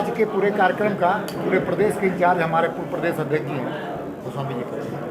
आज के पूरे कार्यक्रम का पूरे प्रदेश के इंचार्ज हमारे प्रदेश अध्यक्ष जी हैं गोस्वामी जी करेंगे।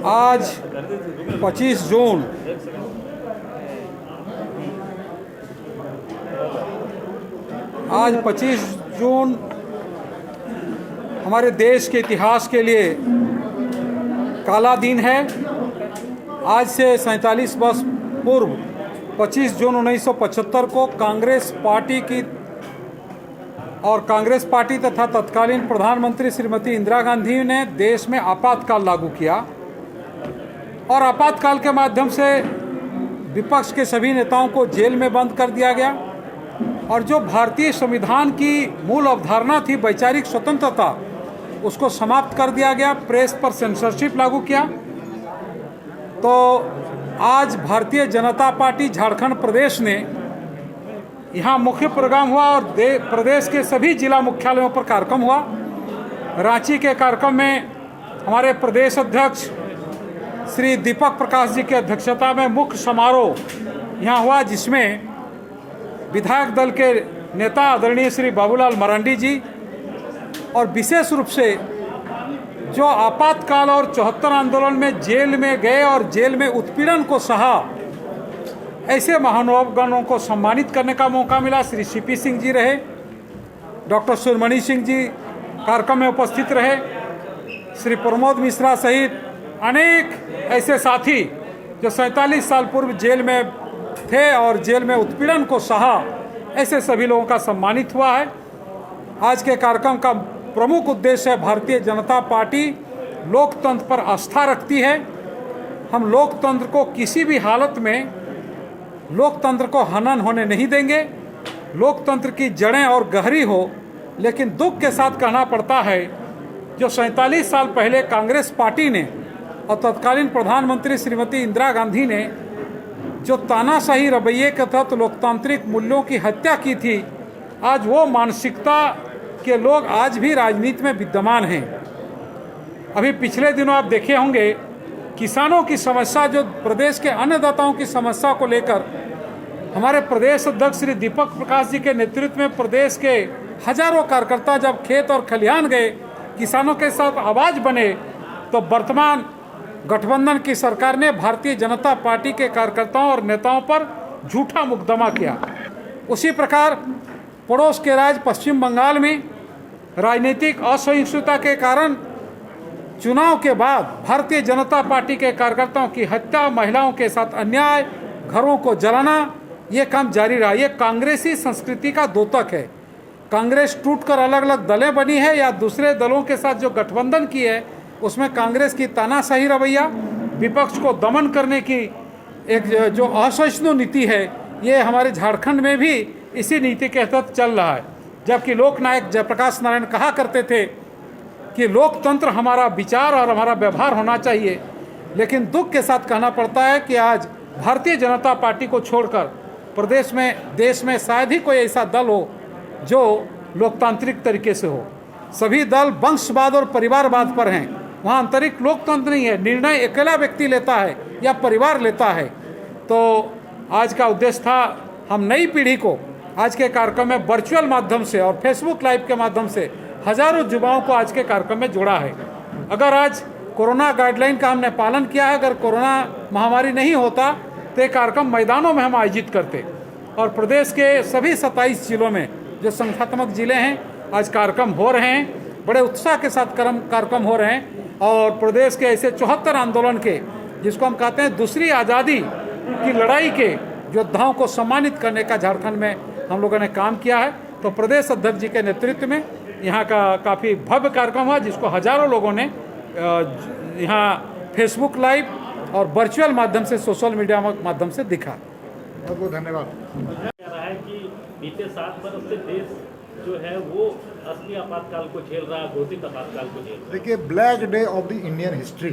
आज 25 जून हमारे देश के इतिहास के लिए काला दिन है। आज से 47 वर्ष पूर्व 25 जून 1975 को कांग्रेस पार्टी तथा तत्कालीन प्रधानमंत्री श्रीमती इंदिरा गांधी ने देश में आपातकाल लागू किया और आपातकाल के माध्यम से विपक्ष के सभी नेताओं को जेल में बंद कर दिया गया और जो भारतीय संविधान की मूल अवधारणा थी वैचारिक स्वतंत्रता, उसको समाप्त कर दिया गया। प्रेस पर सेंसरशिप लागू किया। तो आज भारतीय जनता पार्टी झारखंड प्रदेश ने यहाँ मुख्य प्रोग्राम हुआ और प्रदेश के सभी जिला मुख्यालयों पर कार्यक्रम हुआ। रांची के कार्यक्रम में हमारे प्रदेश अध्यक्ष श्री दीपक प्रकाश जी की अध्यक्षता में मुख्य समारोह यहाँ हुआ, जिसमें विधायक दल के नेता आदरणीय श्री बाबूलाल मरांडी जी और विशेष रूप से जो आपातकाल और 74 आंदोलन में जेल में गए और जेल में उत्पीड़न को सहा, ऐसे महानुभावगणों को सम्मानित करने का मौका मिला। श्री सीपी सिंह जी रहे, डॉक्टर सुरमणि सिंह जी कार्यक्रम में उपस्थित रहे, श्री प्रमोद मिश्रा सहित अनेक ऐसे साथी जो 47 साल पूर्व जेल में थे और जेल में उत्पीड़न को सहा, ऐसे सभी लोगों का सम्मानित हुआ है। आज के कार्यक्रम का प्रमुख उद्देश्य है, भारतीय जनता पार्टी लोकतंत्र पर आस्था रखती है। हम लोकतंत्र को किसी भी हालत में लोकतंत्र को हनन होने नहीं देंगे। लोकतंत्र की जड़ें और गहरी हो, लेकिन दुख के साथ कहना पड़ता है जो 47 साल पहले कांग्रेस पार्टी ने और तत्कालीन प्रधानमंत्री श्रीमती इंदिरा गांधी ने जो तानाशाही रवैये के तहत लोकतांत्रिक मूल्यों की हत्या की थी, आज वो मानसिकता के लोग आज भी राजनीति में विद्यमान हैं। अभी पिछले दिनों आप देखे होंगे किसानों की समस्या, जो प्रदेश के अन्नदाताओं की समस्या को लेकर हमारे प्रदेश अध्यक्ष श्री दीपक प्रकाश जी के नेतृत्व में प्रदेश के हजारों कार्यकर्ता जब खेत और खलिहान गए, किसानों के साथ आवाज बने, तो वर्तमान गठबंधन की सरकार ने भारतीय जनता पार्टी के कार्यकर्ताओं और नेताओं पर झूठा मुकदमा किया। उसी प्रकार पड़ोस के राज्य पश्चिम बंगाल में राजनीतिक असहिष्णुता के कारण चुनाव के बाद भारतीय जनता पार्टी के कार्यकर्ताओं की हत्या, महिलाओं के साथ अन्याय, घरों को जलाना, ये काम जारी रहा। ये कांग्रेसी संस्कृति का द्योतक है। कांग्रेस टूटकर अलग अलग दलें बनी है या दूसरे दलों के साथ जो गठबंधन की है, उसमें कांग्रेस की तानाशाही रवैया, विपक्ष को दमन करने की एक जो असहिष्णु नीति है, ये हमारे झारखंड में भी इसी नीति के तहत चल रहा है। जबकि लोकनायक जयप्रकाश नारायण कहा करते थे कि लोकतंत्र हमारा विचार और हमारा व्यवहार होना चाहिए, लेकिन दुख के साथ कहना पड़ता है कि आज भारतीय जनता पार्टी को छोड़कर प्रदेश में, देश में शायद ही कोई ऐसा दल हो जो लोकतांत्रिक तरीके से हो। सभी दल वंशवाद और परिवारवाद पर हैं। वहाँ आंतरिक लोकतंत्र नहीं है। निर्णय अकेला व्यक्ति लेता है या परिवार लेता है। तो आज का उद्देश्य था हम नई पीढ़ी को आज के कार्यक्रम में वर्चुअल माध्यम से और फेसबुक लाइव के माध्यम से हजारों युवाओं को आज के कार्यक्रम में जोड़ा है। अगर आज कोरोना गाइडलाइन का हमने पालन किया है, अगर कोरोना महामारी नहीं होता तो ये कार्यक्रम मैदानों में हम आयोजित करते। और प्रदेश के सभी 27 जिलों में जो संख्यात्मक जिले हैं, आज कार्यक्रम हो रहे हैं। बड़े उत्साह के साथ कार्यक्रम हो रहे हैं। और प्रदेश के ऐसे 74 आंदोलन के, जिसको हम कहते हैं दूसरी आज़ादी की लड़ाई के योद्धाओं को सम्मानित करने का झारखंड में हम लोगों ने काम किया है। तो प्रदेश अध्यक्ष जी के नेतृत्व में यहाँ का काफ़ी भव्य कार्यक्रम हुआ, जिसको हजारों लोगों ने यहाँ फेसबुक लाइव और वर्चुअल माध्यम से, सोशल मीडिया माध्यम से दिखा। बहुत बहुत धन्यवाद। 7 बरस से देश जो है वो असली आपातकाल को झेल रहा है, घोषित आपातकाल को झेल रहा है। देखिए, black day of the Indian history,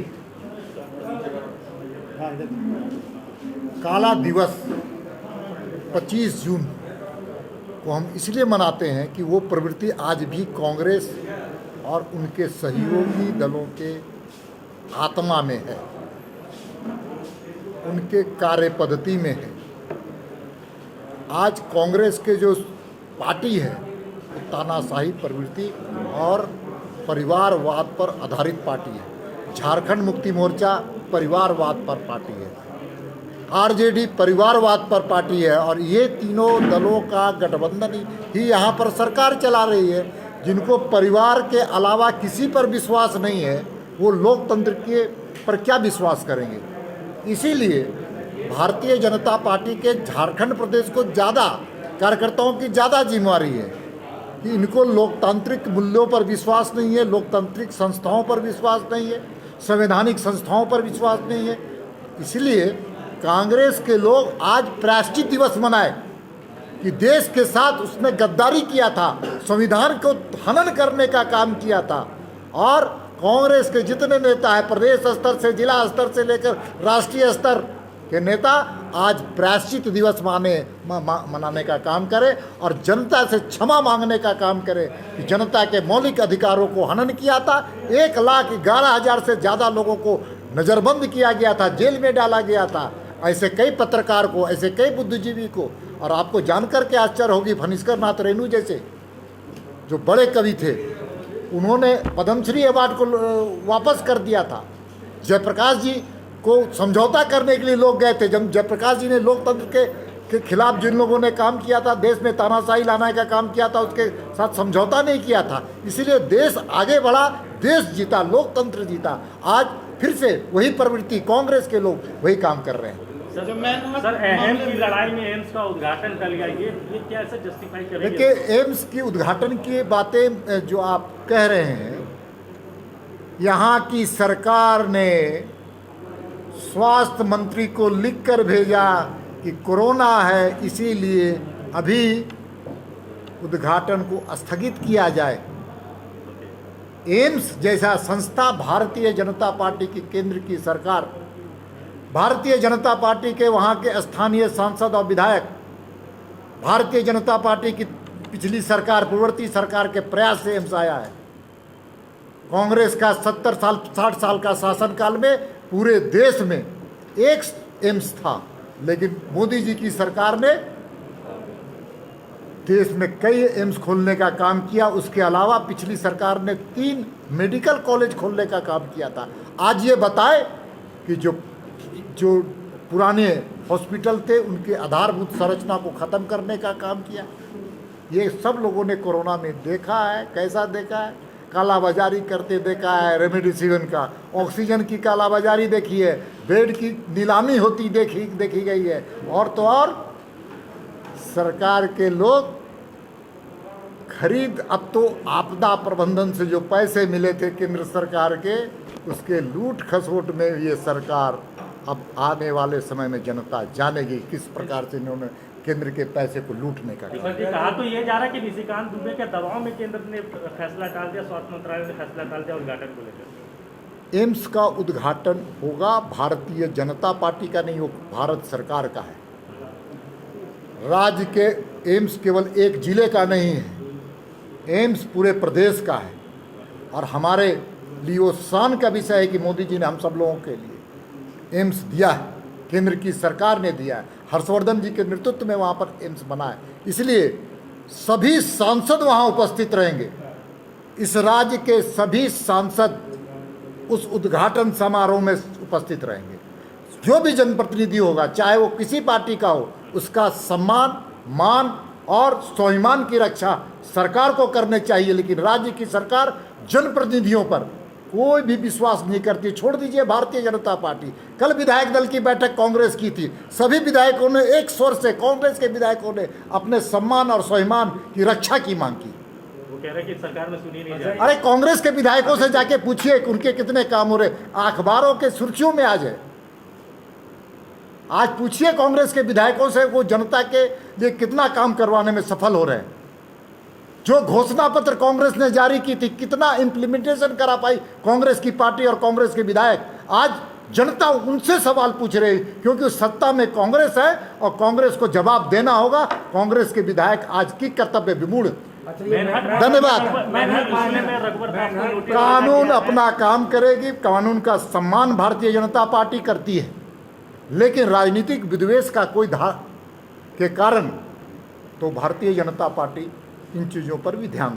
काला दिवस 25 जून को हम इसलिए मनाते हैं कि वो प्रवृत्ति आज भी कांग्रेस और उनके सहयोगी दलों के आत्मा में है, उनके कार्य पद्धति में है। आज कांग्रेस के जो पार्टी है वो तानाशाही प्रवृत्ति और परिवारवाद पर आधारित पार्टी है। झारखंड मुक्ति मोर्चा परिवारवाद पर पार्टी है, आरजेडी परिवारवाद पर पार्टी है, और ये तीनों दलों का गठबंधन ही यहाँ पर सरकार चला रही है। जिनको परिवार के अलावा किसी पर विश्वास नहीं है वो लोकतंत्र के पर क्या विश्वास करेंगे। इसीलिए भारतीय जनता पार्टी के झारखंड प्रदेश को ज़्यादा कार्यकर्ताओं की ज़्यादा जिम्मेवारी है कि इनको लोकतांत्रिक मूल्यों पर विश्वास नहीं है, लोकतांत्रिक संस्थाओं पर विश्वास नहीं है, संवैधानिक संस्थाओं पर विश्वास नहीं है। इसलिए कांग्रेस के लोग आज प्रायश्चित दिवस मनाए कि देश के साथ उसने गद्दारी किया था, संविधान को हनन करने का काम किया था, और कांग्रेस के जितने नेता हैं प्रदेश स्तर से जिला स्तर से लेकर राष्ट्रीय स्तर के नेता आज प्रायश्चित दिवस मनाने का काम करें और जनता से क्षमा मांगने का काम करें कि जनता के मौलिक अधिकारों को हनन किया था। 1,11,000 से ज़्यादा लोगों को नज़रबंद किया गया था, जेल में डाला गया था, ऐसे कई पत्रकार को, ऐसे कई बुद्धिजीवी को। और आपको जानकर के आश्चर्य होगी, फणिस्कर नाथ रेणु जैसे जो बड़े कवि थे उन्होंने पद्मश्री अवार्ड को वापस कर दिया था। जयप्रकाश जी को समझौता करने के लिए लोग गए थे। जब जयप्रकाश जी ने लोकतंत्र के खिलाफ जिन लोगों ने काम किया था, देश में तानाशाही लाने का काम किया था, उसके साथ समझौता नहीं किया था। इसीलिए देश आगे बढ़ा, देश जीता, लोकतंत्र जीता। आज फिर से वही प्रवृत्ति, कांग्रेस के लोग वही काम कर रहे हैं। सर एम्स की लड़ाई में एम्स का उद्घाटन कर लिया, ये क्या ऐसा जस्टिफाई करेंगे? देखिए, एम्स की उद्घाटन की बातें जो आप कह रहे हैं, यहाँ की सरकार ने स्वास्थ्य मंत्री को लिखकर भेजा कि कोरोना है, इसीलिए अभी उद्घाटन को स्थगित किया जाए। एम्स जैसा संस्था भारतीय जनता पार्टी की केंद्र की सरकार, भारतीय जनता पार्टी के वहाँ के स्थानीय सांसद और विधायक, भारतीय जनता पार्टी की पिछली सरकार, पूर्ववर्ती सरकार के प्रयास से एम्स आया है। कांग्रेस का 70 साल 60 साल का शासनकाल में पूरे देश में एक एम्स था, लेकिन मोदी जी की सरकार ने देश में कई एम्स खोलने का काम किया। उसके अलावा पिछली सरकार ने 3 मेडिकल कॉलेज खोलने का काम किया था। आज ये बताए कि जो पुराने हॉस्पिटल थे उनके आधारभूत संरचना को ख़त्म करने का काम किया। ये सब लोगों ने कोरोना में देखा है। कैसा देखा है? कालाबाजारी करते देखा है। रेमडेसिविर का, ऑक्सीजन की कालाबाजारी देखी है, बेड की नीलामी होती देखी गई है। और तो और सरकार के लोग खरीद, अब तो आपदा प्रबंधन से जो पैसे मिले थे केंद्र सरकार के, उसके लूट खसोट में ये सरकार अब आने वाले समय में जनता जानेगी किस प्रकार से इन्होंने केंद्र के पैसे को लूटने का। कहा तो ये जा रहा है कि निशिकांत दुबे के दबाव में केंद्र ने फैसला टाल दिया, स्वास्थ्य मंत्रालय ने फैसला टाल दिया उद्घाटन को लेकर। एम्स का उद्घाटन होगा भारतीय जनता पार्टी का नहीं, वो भारत सरकार का है। राज्य के एम्स केवल एक जिले का नहीं है, एम्स पूरे प्रदेश का है। और हमारे लिए वो शान का विषय है कि मोदी जी ने हम सब लोगों के लिए एम्स दिया है, केंद्र की सरकार ने दिया है। हर्षवर्धन जी के नेतृत्व में वहाँ पर एम्स बना है, इसलिए सभी सांसद वहाँ उपस्थित रहेंगे। इस राज्य के सभी सांसद उस उद्घाटन समारोह में उपस्थित रहेंगे। जो भी जनप्रतिनिधि होगा, चाहे वो किसी पार्टी का हो, उसका सम्मान, मान और स्वाभिमान की रक्षा सरकार को करने चाहिए। लेकिन राज्य की सरकार जनप्रतिनिधियों पर कोई भी विश्वास नहीं करती। छोड़ दीजिए भारतीय जनता पार्टी, कल विधायक दल की बैठक कांग्रेस की थी, सभी विधायकों ने एक स्वर से, कांग्रेस के विधायकों ने अपने सम्मान और स्वाभिमान की रक्षा की मांग की। वो कह रहे हैं कि सरकार में सुनी नहीं जा रही। अरे कांग्रेस के विधायकों से जाके पूछिए कि उनके कितने काम हो रहे, अखबारों के सुर्खियों में आ जाए। आज पूछिए कांग्रेस के विधायकों से वो जनता के लिए कितना काम करवाने में सफल हो रहे हैं। जो घोषणा पत्र कांग्रेस ने जारी की थी, कितना इम्प्लीमेंटेशन करा पाई कांग्रेस की पार्टी और कांग्रेस के विधायक। आज जनता उनसे सवाल पूछ रही, क्योंकि सत्ता में कांग्रेस है और कांग्रेस को जवाब देना होगा। कांग्रेस के विधायक आज की कर्तव्य विमूढ़। धन्यवाद। कानून अपना काम करेगी, कानून का सम्मान भारतीय जनता पार्टी करती है, लेकिन राजनीतिक विद्वेष का कोई के कारण तो भारतीय जनता पार्टी इन चीज़ों पर भी ध्यान